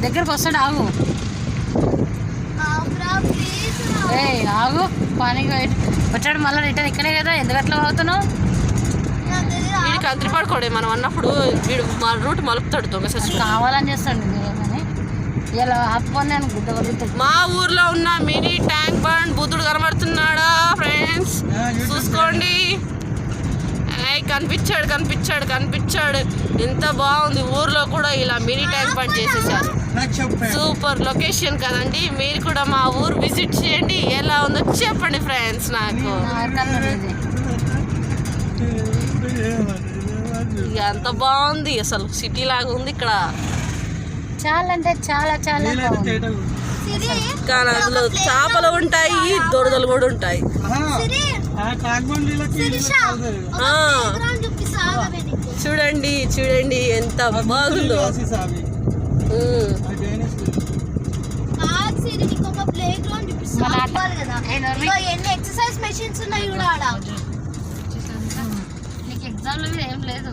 దగ్గరకు వస్తాడు, ఆగు. ఆగు, పనికి వచ్చాడు మళ్ళీ రిటర్న్ ఇక్కడే కదా, ఎందుకు అట్లా అవుతున్నావు? వీడికి అంతరి పడుకోడే మనం అన్నప్పుడు వీడు మా రూట్ మలుపుతాడు దొంగ కావాలని చేస్తాడు. ఇలా ఆపుకొని గుడ్డ వదులుతాడు. మా ఊర్లో ఉన్న మినీ ట్యాంక్ బండ్ బుద్ధుడు కనబడుతున్నాడా ఫ్రెండ్స్? చూసుకోండి. కనిపించాడు కనిపించాడు కనిపించాడు. ఎంత బాగుంది. ఊర్లో కూడా ఇలా మినీ ట్యాంక్ బండ్ చేసేసారు. సూపర్ లొకేషన్ కదండి. మీరు కూడా మా ఊరు విజిట్ చేయండి. ఎలా ఉందో చెప్పండి ఫ్రెండ్స్ నాకు. ఎంత బాగుంది అసలు, సిటీ లాగా ఉంది ఇక్కడ. చాలా అంటే చాలా చాలా కానీ అందులో చేపలు ఉంటాయి, దొరదలు కూడా ఉంటాయి. చూడండి చూడండి ఎంత బాగుందో. ఎక్సర్సైజ్ మెషిన్స్ ఉన్నాయి కూడా ఆడ. నీకు ఎగ్జామ్లో మీద ఏం లేదు.